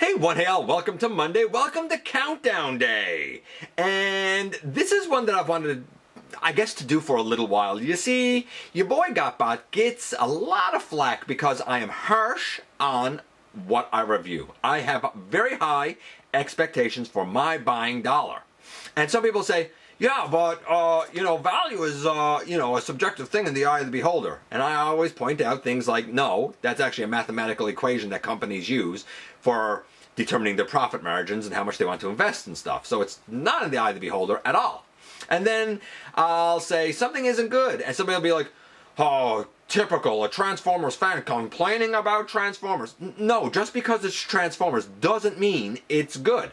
Hey, one hey all, welcome to Monday, welcome to Countdown Day. And this is one that I've wanted, I guess, to do for a little while. You see, your boy GotBot gets a lot of flack because I am harsh on what I review. I have very high expectations for my buying dollar. And some people say, yeah, but, value is, a subjective thing in the eye of the beholder. And I always point out things like, no, that's actually a mathematical equation that companies use for determining their profit margins and how much they want to invest in stuff. So it's not in the eye of the beholder at all. And then I'll say something isn't good. And somebody will be like, oh, typical, a Transformers fan complaining about Transformers. No, just because it's Transformers doesn't mean it's good.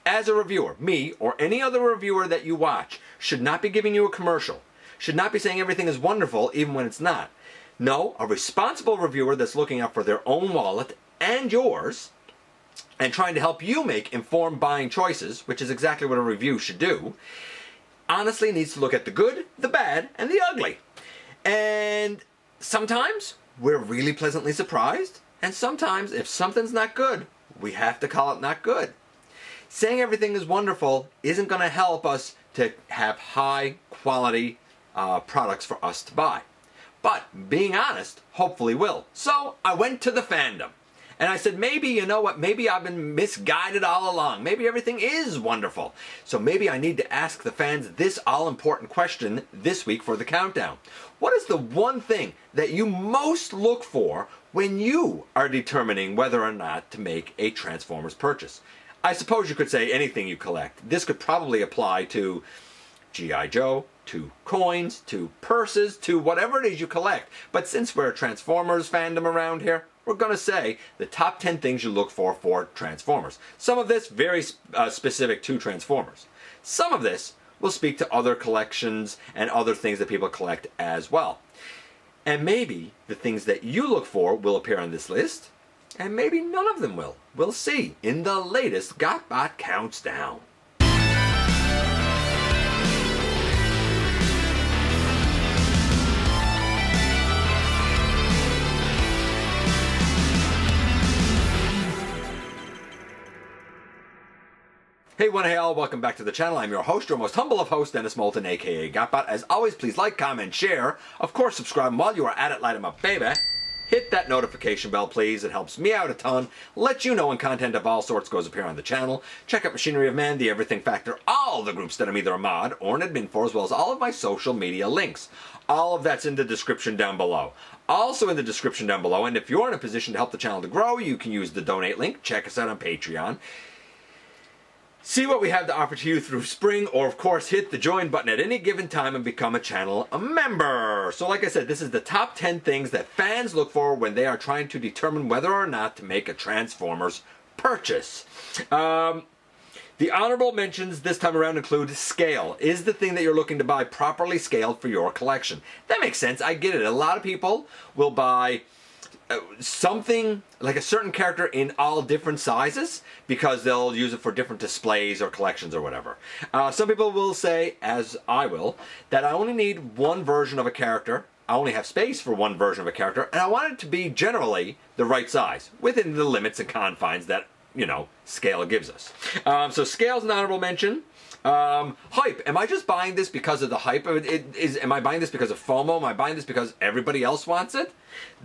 As a reviewer, me or any other reviewer that you watch should not be giving you a commercial, should not be saying everything is wonderful even when it's not. No, a responsible reviewer that's looking out for their own wallet and yours and trying to help you make informed buying choices, which is exactly what a review should do, honestly needs to look at the good, the bad, and the ugly. And sometimes we're really pleasantly surprised, and sometimes if something's not good, we have to call it not good. Saying everything is wonderful isn't going to help us to have high quality products for us to buy. But being honest, hopefully will. So I went to the fandom and I said, maybe, you know what, maybe I've been misguided all along. Maybe everything is wonderful. So maybe I need to ask the fans this all-important question this week for the countdown. What is the one thing that you most look for when you are determining whether or not to make a Transformers purchase? I suppose you could say anything you collect. This could probably apply to G.I. Joe, to coins, to purses, to whatever it is you collect. But since we're a Transformers fandom around here, we're going to say the top 10 things you look for Transformers. Some of this very specific to Transformers. Some of this will speak to other collections and other things that people collect as well. And maybe the things that you look for will appear on this list, and maybe none of them will. We'll see in the latest GotBot Counts Down. Hey one hey all, welcome back to the channel. I'm your host, your most humble of hosts, Dennis Moulton, aka GotBot. As always, please like, comment, share. Of course, subscribe, and while you are at it, light 'em up, baby. Hit that notification bell, please. It helps me out a ton. Let you know when content of all sorts goes up here on the channel. Check out Machinery of Man, The Everything Factor, all the groups that I'm either a mod or an admin for, as well as all of my social media links. All of that's in the description down below. Also in the description down below, and if you're in a position to help the channel to grow, you can use the donate link. Check us out on Patreon. See what we have to offer to you through spring, or of course hit the join button at any given time and become a channel member. So like I said, this is the top 10 things that fans look for when they are trying to determine whether or not to make a Transformers purchase. The honorable mentions this time around include scale. Is the thing that you're looking to buy properly scaled for your collection? That makes sense, I get it. A lot of people will buy something like a certain character in all different sizes because they'll use it for different displays or collections or whatever. Some people will say, as I will, that I only need one version of a character, I only have space for one version of a character, and I want it to be generally the right size within the limits and confines that, scale gives us. So scale's an honorable mention. Hype. Am I just buying this because of the hype? Am I buying this because of FOMO? Am I buying this because everybody else wants it?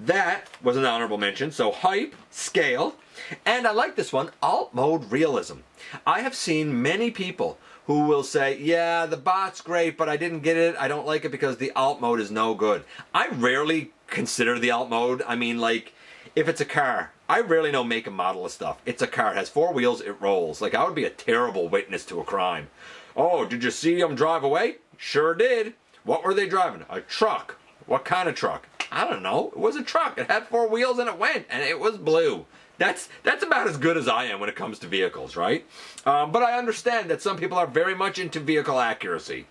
That was an honorable mention. So hype, scale, and I like this one, alt mode realism. I have seen many people who will say, yeah, the bot's great, but I didn't get it. I don't like it because the alt mode is no good. I rarely consider the alt mode. I mean, like, if it's a car, I rarely know make and model of stuff. It's a car, it has 4 wheels, it rolls. Like, I would be a terrible witness to a crime. Oh, did you see them drive away? Sure did. What were they driving? A truck. What kind of truck? I don't know. It was a truck. It had 4 wheels and it went, and it was blue. That's about as good as I am when it comes to vehicles, right? But I understand that some people are very much into vehicle accuracy.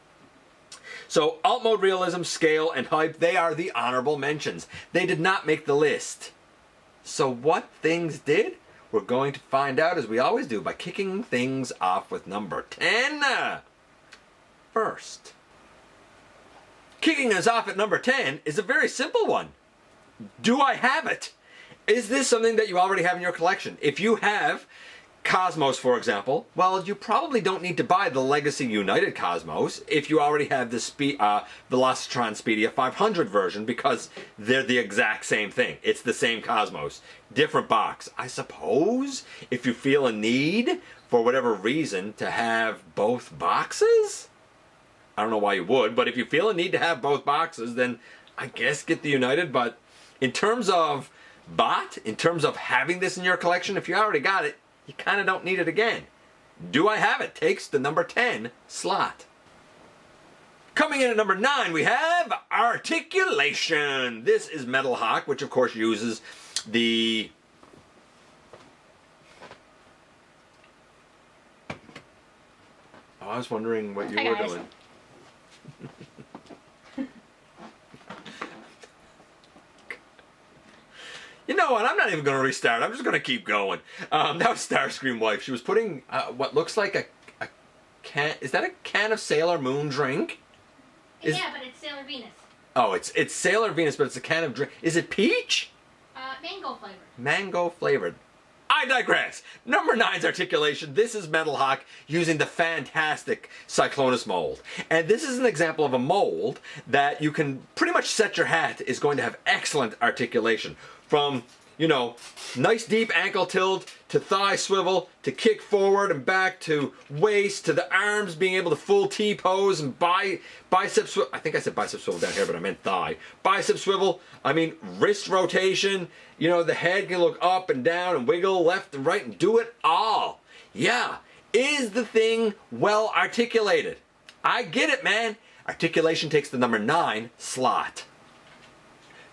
So, alt mode realism, scale, and hype, they are the honorable mentions. They did not make the list. So what things did? We're going to find out, as we always do, by kicking things off with number 10. First. Kicking us off at number 10 is a very simple one. Do I have it? Is this something that you already have in your collection? If you have Cosmos, for example, well, you probably don't need to buy the Legacy United Cosmos if you already have the Velocitron Speedia 500 version, because they're the exact same thing. It's the same Cosmos, different box. I suppose if you feel a need, for whatever reason, to have both boxes, I don't know why you would, but if you feel a need to have both boxes, then I guess get the United. But in terms of bot, in terms of having this in your collection, if you already got it, you kind of don't need it again. Do I have it? Takes the number 10 slot. Coming in at number 9, we have Articulation. This is Metal Hawk, which of course uses the... Oh, I was wondering what you were doing. You know what? I'm not even going to restart. I'm just going to keep going. That was Starscream Wife. She was putting what looks like a can. Is that a can of Sailor Moon drink? Yeah, but it's Sailor Venus. Oh, it's Sailor Venus, but it's a can of drink. Is it peach? Mango flavored. Mango flavored. I digress. Number 9's Articulation. This is Metal Hawk using the fantastic Cyclonus mold. And this is an example of a mold that you can pretty much set your hat is going to have excellent articulation. From, you know, nice deep ankle tilt to thigh swivel to kick forward and back to waist to the arms being able to full T-pose and bicep swivel. I think I said bicep swivel down here, but I meant thigh. Bicep swivel. I mean wrist rotation. You know, the head can look up and down and wiggle left and right and do it all. Yeah. Is the thing well articulated? I get it, man. Articulation takes the number 9 slot.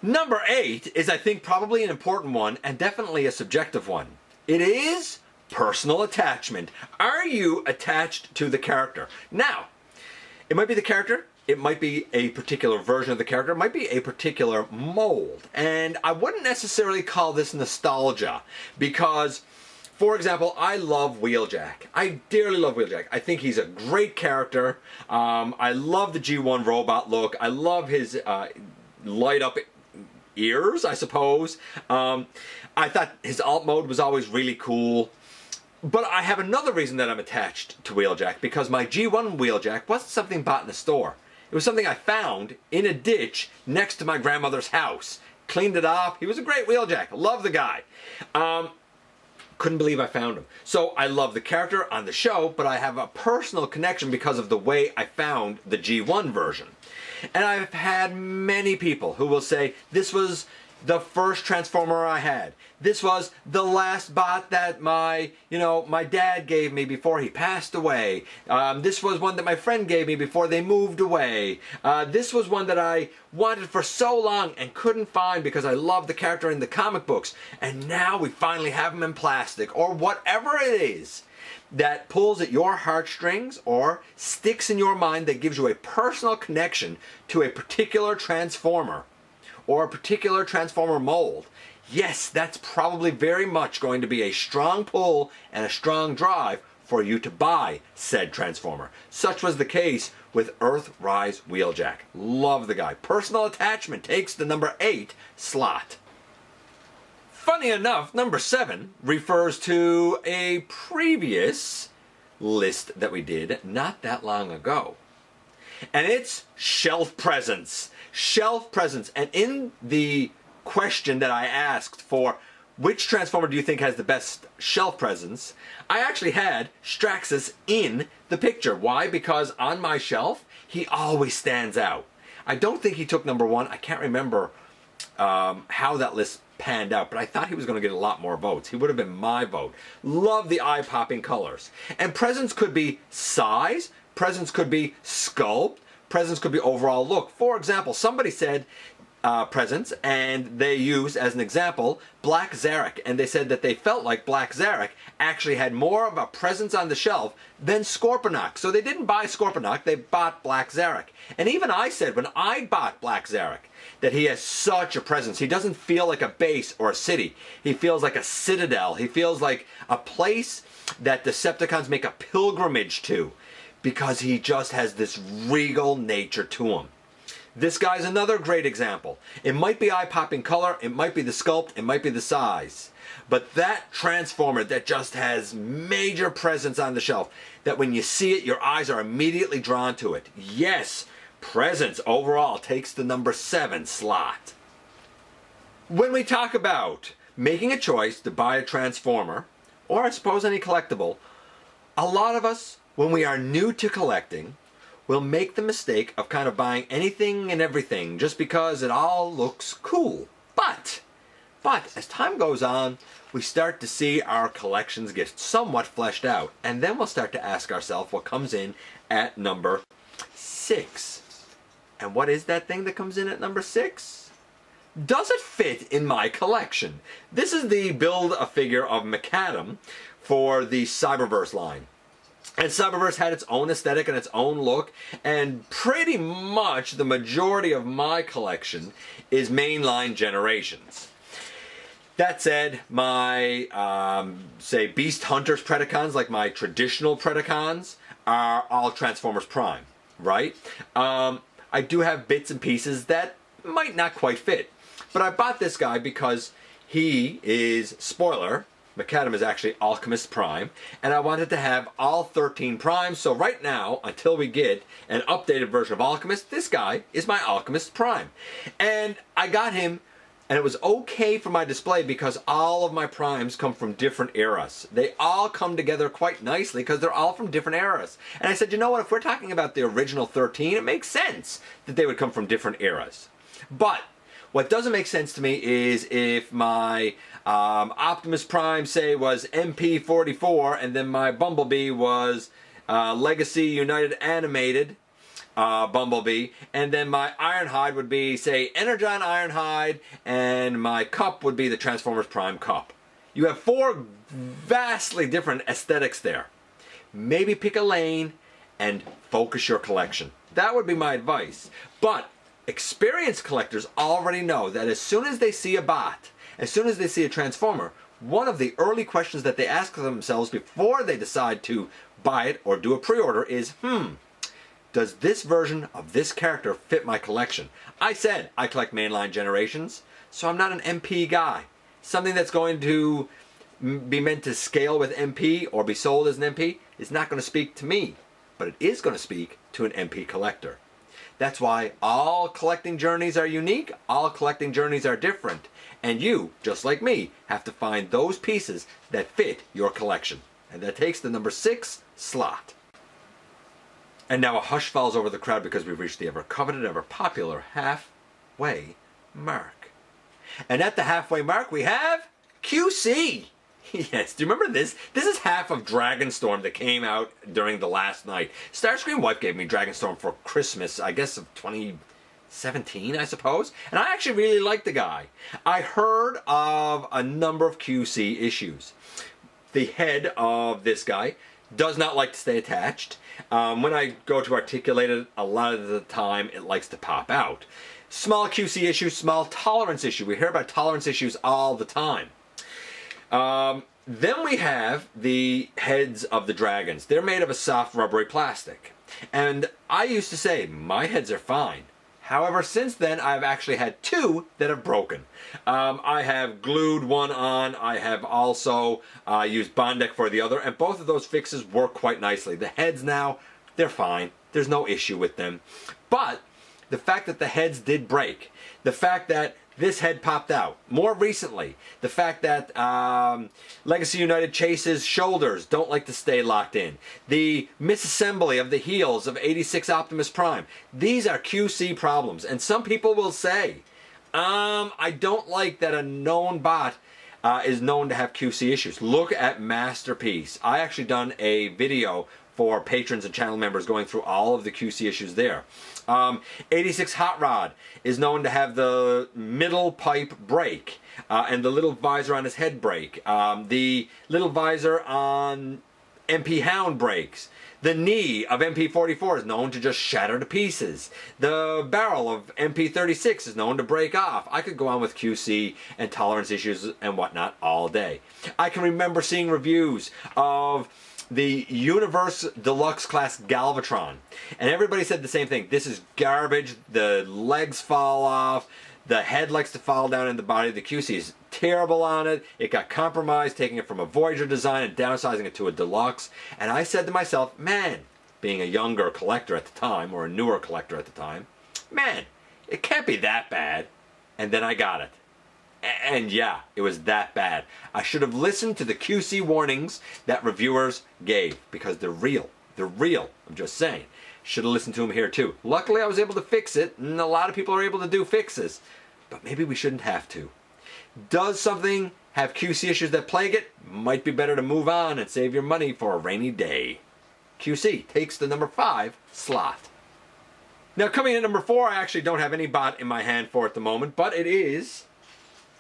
Number 8 is, I think, probably an important one and definitely a subjective one. It is personal attachment. Are you attached to the character? Now, it might be the character, it might be a particular version of the character, it might be a particular mold. And I wouldn't necessarily call this nostalgia because, for example, I love Wheeljack. I dearly love Wheeljack. I think he's a great character. I love the G1 robot look. I love his light up ears, I suppose. I thought his alt mode was always really cool. But I have another reason that I'm attached to Wheeljack, because my G1 Wheeljack wasn't something bought in a store. It was something I found in a ditch next to my grandmother's house. Cleaned it off. He was a great Wheeljack. Love the guy. Couldn't believe I found him. So I love the character on the show, but I have a personal connection because of the way I found the G1 version. And I've had many people who will say, this was the first Transformer I had. This was the last bot that my dad gave me before he passed away. This was one that my friend gave me before they moved away. This was one that I wanted for so long and couldn't find because I loved the character in the comic books. And now we finally have him in plastic, or whatever it is that pulls at your heartstrings or sticks in your mind, that gives you a personal connection to a particular Transformer or a particular Transformer mold. Yes, that's probably very much going to be a strong pull and a strong drive for you to buy said Transformer. Such was the case with Earthrise Wheeljack. Love the guy. Personal attachment takes the number 8 slot. Funny enough, number 7 refers to a previous list that we did not that long ago. And it's shelf presence. Shelf presence. And in the question that I asked for which Transformer do you think has the best shelf presence, I actually had Straxus in the picture. Why? Because on my shelf, he always stands out. I don't think he took number 1. I can't remember how that list panned out, but I thought he was going to get a lot more votes. He would have been my vote. Love the eye-popping colors. And presence could be size, presence could be sculpt, presence could be overall look. For example, somebody said presence, and they used as an example Black Zarek, and they said that they felt like Black Zarek actually had more of a presence on the shelf than Scorponok. So they didn't buy Scorponok, they bought Black Zarek. And even I said when I bought Black Zarek that he has such a presence. He doesn't feel like a base or a city. He feels like a citadel. He feels like a place that Decepticons make a pilgrimage to, because he just has this regal nature to him. This guy's another great example. It might be eye-popping color, it might be the sculpt, it might be the size. But that transformer that just has major presence on the shelf, that when you see it, your eyes are immediately drawn to it. Yes, presence overall takes the number 7 slot. When we talk about making a choice to buy a transformer, or I suppose any collectible, a lot of us, when we are new to collecting, will make the mistake of kind of buying anything and everything just because it all looks cool. But as time goes on, we start to see our collections get somewhat fleshed out, and then we'll start to ask ourselves what comes in at number 6. And what is that thing that comes in at number 6? Does it fit in my collection? This is the Build-A-Figure of Macadam for the Cyberverse line. And Cyberverse had its own aesthetic and its own look, and pretty much the majority of my collection is mainline Generations. That said, my, say, Beast Hunters Predacons, like my traditional Predacons, are all Transformers Prime, right? I do have bits and pieces that might not quite fit. But I bought this guy because he is, spoiler, Macadam is actually Alchemist Prime, and I wanted to have all 13 Primes, so right now, until we get an updated version of Alchemist, this guy is my Alchemist Prime. And I got him, and it was okay for my display because all of my Primes come from different eras. They all come together quite nicely because they're all from different eras. And I said, you know what, if we're talking about the original 13, it makes sense that they would come from different eras. But what doesn't make sense to me is if my Optimus Prime, say, was MP44, and then my Bumblebee was Legacy United Animated Bumblebee, and then my Ironhide would be, say, Energon Ironhide, and my Cup would be the Transformers Prime Cup. You have 4 vastly different aesthetics there. Maybe pick a lane and focus your collection. That would be my advice. But experienced collectors already know that as soon as they see a bot, as soon as they see a Transformer, one of the early questions that they ask themselves before they decide to buy it or do a pre-order is, does this version of this character fit my collection? I said I collect mainline Generations, so I'm not an MP guy. Something that's going to be meant to scale with MP or be sold as an MP is not going to speak to me, but it is going to speak to an MP collector. That's why all collecting journeys are unique, all collecting journeys are different, and you, just like me, have to find those pieces that fit your collection. And that takes the number 6 slot. And now a hush falls over the crowd because we've reached the ever-coveted, ever-popular halfway mark. And at the halfway mark we have QC! Yes, do you remember this? This is half of Dragonstorm that came out during the last night. Starscream Wife gave me Dragonstorm for Christmas, I guess of 2017, I suppose. And I actually really liked the guy. I heard of a number of QC issues. The head of this guy does not like to stay attached. When I go to articulate it, a lot of the time it likes to pop out. Small QC issue, small tolerance issue. We hear about tolerance issues all the time. Then we have the heads of the dragons. They're made of a soft rubbery plastic. And I used to say, my heads are fine. However, since then, I've actually had 2 that have broken. I have glued one on. I have also used Bondek for the other. And both of those fixes work quite nicely. The heads now, they're fine. There's no issue with them. But the fact that the heads did break, the fact that this head popped out. More recently, the fact that Legacy United Chase's shoulders don't like to stay locked in. The misassembly of the heels of 86 Optimus Prime. These are QC problems. And some people will say, I don't like that a known bot is known to have QC issues. Look at Masterpiece. I actually done a video for patrons and channel members going through all of the QC issues there. 86 Hot Rod is known to have the middle pipe break and the little visor on his head break. The little visor on MP Hound breaks. The knee of MP44 is known to just shatter to pieces. The barrel of MP36 is known to break off. I could go on with QC and tolerance issues and whatnot all day. I can remember seeing reviews of the Universe Deluxe Class Galvatron. And everybody said the same thing. This is garbage. The legs fall off. The head likes to fall down in the body. The QC is terrible on it. It got compromised, taking it from a Voyager design and downsizing it to a Deluxe. And I said to myself, man, being a younger collector at the time, or a newer collector at the time, man, it can't be that bad. And then I got it. And yeah, it was that bad. I should have listened to the QC warnings that reviewers gave, because they're real. They're real. I'm just saying. Should have listened to them here too. Luckily, I was able to fix it, and a lot of people are able to do fixes. But maybe we shouldn't have to. Does something have QC issues that plague it? Might be better to move on and save your money for a rainy day. QC takes the number 5 slot. Now, coming in at number 4, I actually don't have any bot in my hand for at the moment, but it is...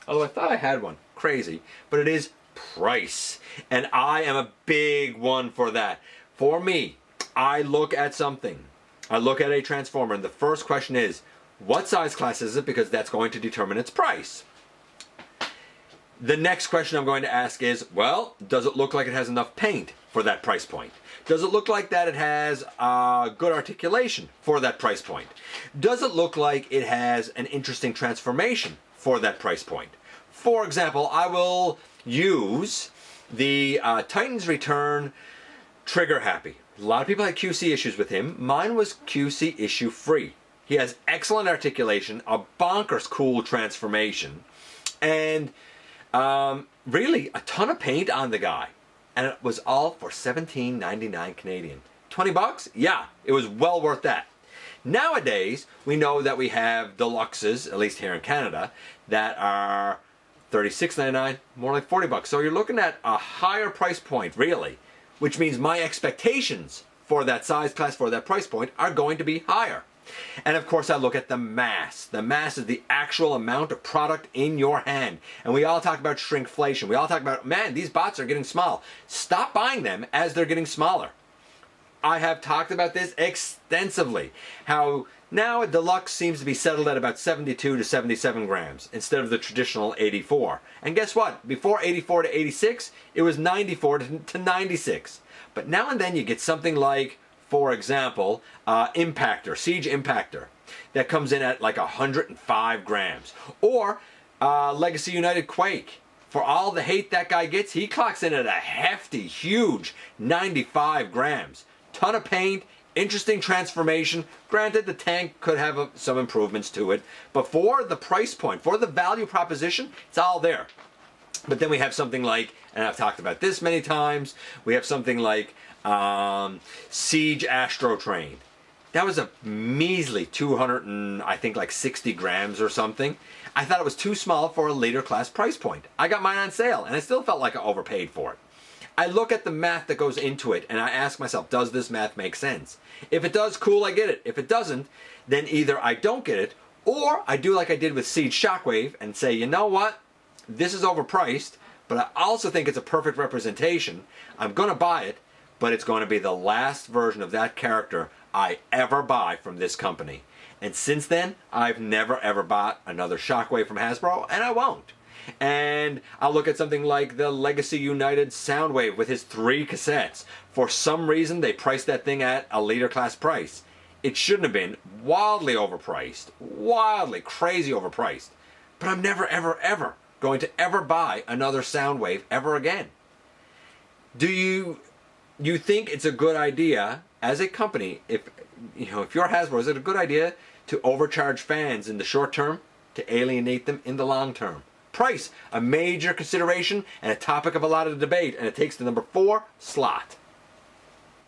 although I thought I had one. Crazy. But it is price. And I am a big one for that. For me, I look at something. I look at a transformer, and the first question is, what size class is it? Because that's going to determine its price. The next question I'm going to ask is, well, does it look like it has enough paint for that price point? Does it look like that it has good articulation for that price point? Does it look like it has an interesting transformation for that price point? For example, I will use the Titan's Return Trigger Happy. A lot of people had QC issues with him. Mine was QC issue free. He has excellent articulation, a bonkers cool transformation, and really a ton of paint on the guy. And it was all for $17.99 Canadian. 20 bucks? Yeah, it was well worth that. Nowadays, we know that we have deluxes, at least here in Canada, that are $36.99, more like 40 bucks. So you're looking at a higher price point, really, which means my expectations for that size class, for that price point, are going to be higher. And of course, I look at the mass. The mass is the actual amount of product in your hand. And we all talk about shrinkflation. We all talk about, man, these bots are getting small. Stop buying them as they're getting smaller. I have talked about this extensively. How now a deluxe seems to be settled at about 72 to 77 grams instead of the traditional 84. And guess what? Before 84 to 86, it was 94 to 96. But now and then you get something like, for example, Impactor, Siege Impactor, that comes in at like 105 grams. Or Legacy United Quake. For all the hate that guy gets, he clocks in at a hefty, huge 95 grams. Ton of paint, interesting transformation. Granted, the tank could have some improvements to it. But for the price point, for the value proposition, it's all there. But then we have something like, and I've talked about this many times, we have something like Siege Astro Train. That was a measly 200 and I think like 60 grams or something. I thought it was too small for a later class price point. I got mine on sale and I still felt like I overpaid for it. I look at the math that goes into it and I ask myself, does this math make sense? If it does, cool, I get it. If it doesn't, then either I don't get it or I do like I did with Siege Shockwave and say, you know what? This is overpriced, but I also think it's a perfect representation. I'm going to buy it, but it's going to be the last version of that character I ever buy from this company. And since then, I've never ever bought another Shockwave from Hasbro, and I won't. And I'll look at something like the Legacy United Soundwave with his 3 cassettes. For some reason, they priced that thing at a later class price. It shouldn't have been. Wildly overpriced. Wildly, crazy overpriced. But I'm never, ever, ever going to ever buy another Soundwave ever again. Do you think it's a good idea as a company, if you're Hasbro, is it a good idea to overcharge fans in the short term to alienate them in the long term? Price, a major consideration and a topic of a lot of debate, and it takes the number 4 slot.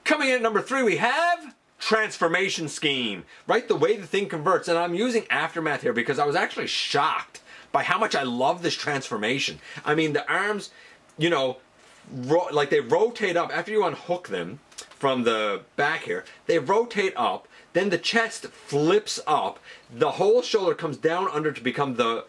Coming in at number 3, we have transformation scheme, right? The way the thing converts, and I'm using Aftermath here because I was actually shocked by how much I love this transformation. I mean, the arms, like they rotate up after you unhook them from the back here. They rotate up, then the chest flips up, the whole shoulder comes down under to become the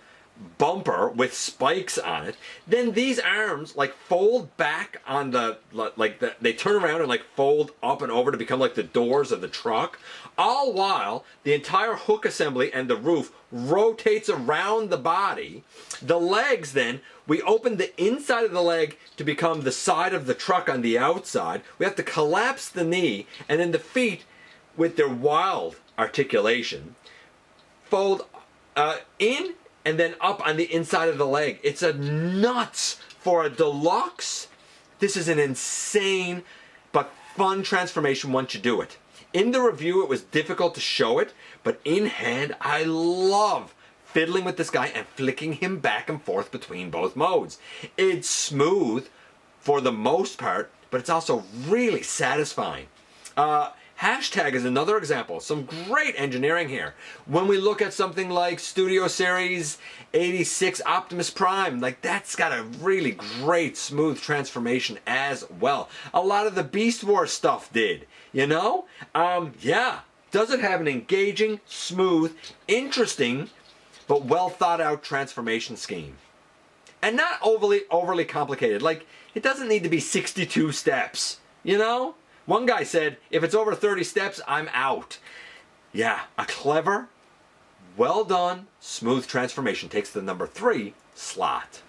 bumper with spikes on it. Then these arms like fold back on they turn around and like fold up and over to become like the doors of the truck. All while the entire hook assembly and the roof rotates around the body. The legs then, we open the inside of the leg to become the side of the truck on the outside. We have to collapse the knee, and then the feet, with their wild articulation, fold in and then up on the inside of the leg. It's a nuts for a deluxe. This is an insane but fun transformation once you do it. In the review, it was difficult to show it, but in hand, I love fiddling with this guy and flicking him back and forth between both modes. It's smooth for the most part, but it's also really satisfying. Hashtag is another example. Some great engineering here. When we look at something like Studio Series 86 Optimus Prime, like that's got a really great smooth transformation as well. A lot of the Beast Wars stuff did, you know? Yeah. Does it have an engaging, smooth, interesting, but well thought out transformation scheme? And not overly complicated. Like, it doesn't need to be 62 steps, you know? One guy said, if it's over 30 steps, I'm out. Yeah, a clever, well done, smooth transformation takes the number 3 slot.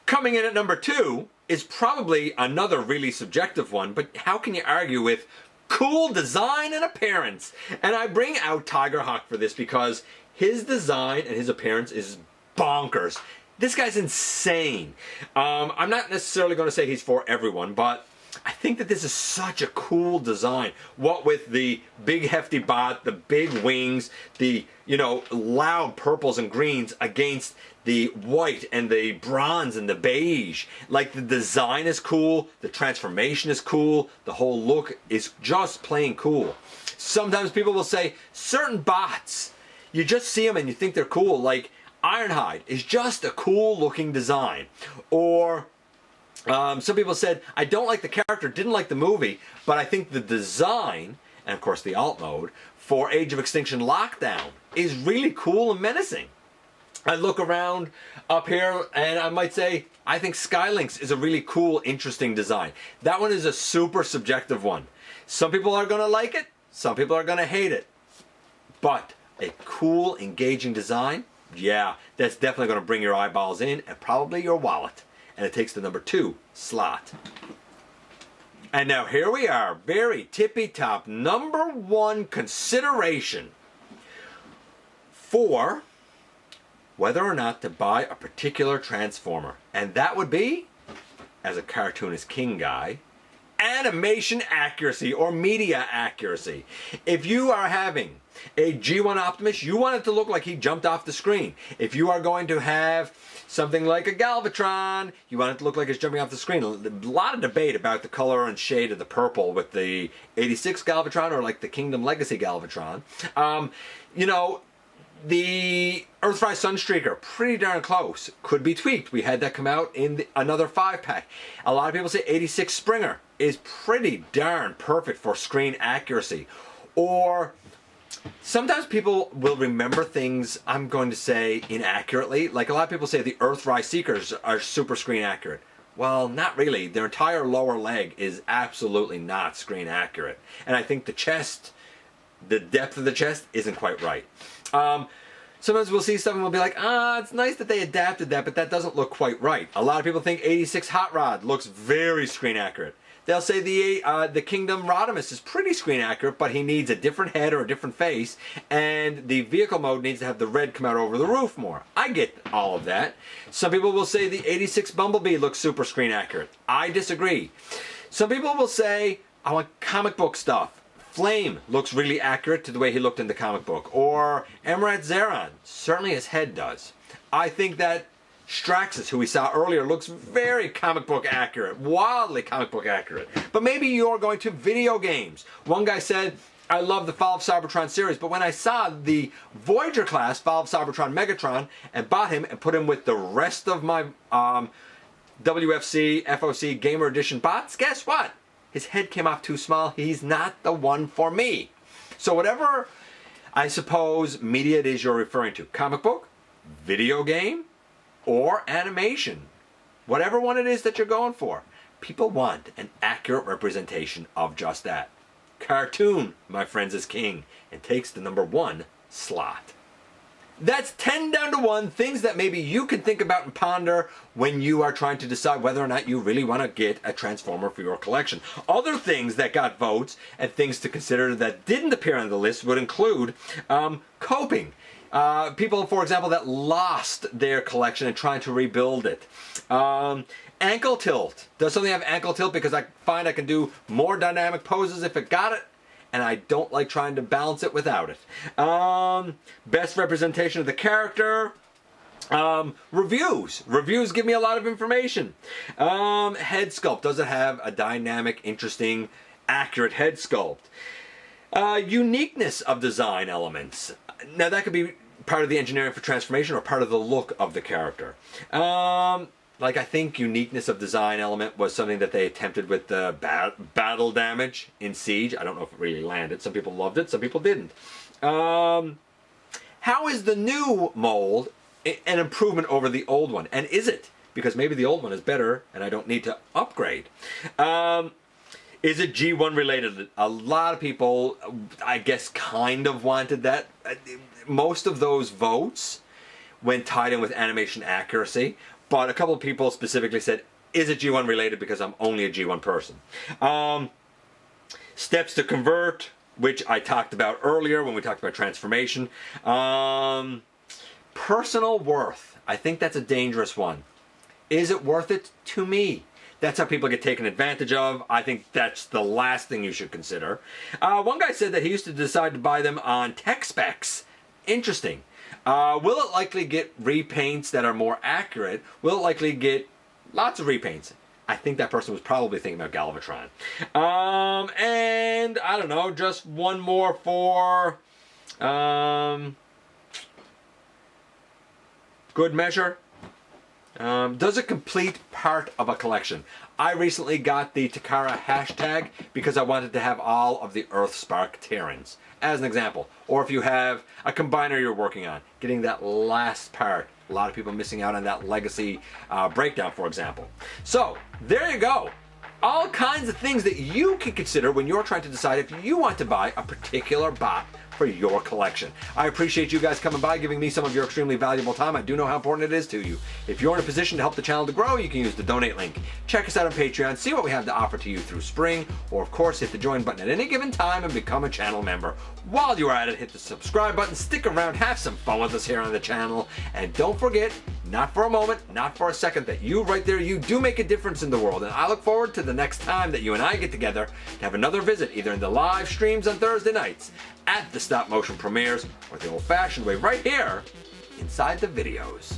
Coming in at number 2 is probably another really subjective one, but how can you argue with cool design and appearance? And I bring out Tigerhawk for this because his design and his appearance is bonkers. This guy's insane. I'm not necessarily going to say he's for everyone, but I think that this is such a cool design. What with the big hefty bot, the big wings, the, you know, loud purples and greens against the white and the bronze and the beige. Like, the design is cool, the transformation is cool, the whole look is just plain cool. Sometimes people will say certain bots, you just see them and you think they're cool. Like Ironhide is just a cool looking design. Or some people said, I don't like the character, didn't like the movie, but I think the design, and of course the alt mode, for Age of Extinction Lockdown is really cool and menacing. I look around up here and I might say, I think Skylinks is a really cool, interesting design. That one is a super subjective one. Some people are going to like it, some people are going to hate it. But a cool, engaging design, yeah, that's definitely going to bring your eyeballs in and probably your wallet. And it takes the number 2 slot. And now here we are, very tippy top, number 1 consideration for whether or not to buy a particular transformer. And that would be, as a cartoonist king guy, animation accuracy or media accuracy. If you are having a G1 Optimus, you want it to look like he jumped off the screen. If you are going to have something like a Galvatron, you want it to look like it's jumping off the screen. A lot of debate about the color and shade of the purple with the 86 Galvatron or like the Kingdom Legacy Galvatron. You know, the Earthrise Sunstreaker, pretty darn close. Could be tweaked. We had that come out in another 5-pack. A lot of people say 86 Springer is pretty darn perfect for screen accuracy. Or sometimes people will remember things, I'm going to say, inaccurately. Like a lot of people say the Earthrise Seekers are super screen accurate. Well, not really. Their entire lower leg is absolutely not screen accurate. And I think the chest, the depth of the chest isn't quite right. Sometimes we'll see stuff and we'll be like, it's nice that they adapted that, but that doesn't look quite right. A lot of people think 86 Hot Rod looks very screen accurate. They'll say the Kingdom Rodimus is pretty screen accurate, but he needs a different head or a different face, and the vehicle mode needs to have the red come out over the roof more. I get all of that. Some people will say the 86 Bumblebee looks super screen accurate. I disagree. Some people will say, I want comic book stuff. Flame looks really accurate to the way he looked in the comic book. Or Emrat Zeron, certainly his head does. I think that Straxus, who we saw earlier, looks very comic book accurate, wildly comic book accurate. But maybe you're going to video games. One guy said, I love the Fall of Cybertron series, but when I saw the Voyager class Fall of Cybertron Megatron and bought him and put him with the rest of my WFC, FOC Gamer Edition bots, guess what? His head came off too small. He's not the one for me. So whatever, I suppose, media it is you're referring to, comic book, video game or animation, whatever one it is that you're going for, people want an accurate representation of just that. Cartoon, my friends, is king and takes the number 1 slot. That's 10 down to 1 things that maybe you can think about and ponder when you are trying to decide whether or not you really want to get a Transformer for your collection. Other things that got votes and things to consider that didn't appear on the list would include coping. People, for example, that lost their collection and trying to rebuild it. Ankle tilt. Does something have ankle tilt? Because I find I can do more dynamic poses if it got it, and I don't like trying to balance it without it. Best representation of the character. Reviews. Reviews give me a lot of information. Head sculpt. Does it have a dynamic, interesting, accurate head sculpt? Uniqueness of design elements. Now that could be part of the engineering for transformation or part of the look of the character. Like, I think uniqueness of design element was something that they attempted with the battle damage in Siege. I don't know if it really landed. Some people loved it, some people didn't. How is the new mold an improvement over the old one? And is it? Because maybe the old one is better and I don't need to upgrade. Is it G1 related? A lot of people, I guess, kind of wanted that. Most of those votes went tied in with animation accuracy. But a couple of people specifically said, is it G1 related because I'm only a G1 person? Steps to convert, which I talked about earlier when we talked about transformation. Personal worth. I think that's a dangerous one. Is it worth it to me? That's how people get taken advantage of. I think that's the last thing you should consider. One guy said that he used to decide to buy them on tech specs. Interesting. Will it likely get repaints that are more accurate? Will it likely get lots of repaints? I think that person was probably thinking about Galvatron. And I don't know, just one more for good measure. Does it complete part of a collection? I recently got the Takara hashtag because I wanted to have all of the Earthspark Terrans, as an example. Or if you have a combiner you're working on, getting that last part. A lot of people missing out on that legacy breakdown, for example. So, there you go. All kinds of things that you can consider when you're trying to decide if you want to buy a particular bot for your collection. I appreciate you guys coming by, giving me some of your extremely valuable time. I do know how important it is to you. If you're in a position to help the channel to grow, you can use the donate link. Check us out on Patreon, see what we have to offer to you through spring, or of course hit the join button at any given time and become a channel member. While you're at it, hit the subscribe button, stick around, have some fun with us here on the channel, and don't forget, not for a moment, not for a second, that you right there, you do make a difference in the world. And I look forward to the next time that you and I get together to have another visit, either in the live streams on Thursday nights, at the stop motion premieres, or the old fashioned way right here inside the videos.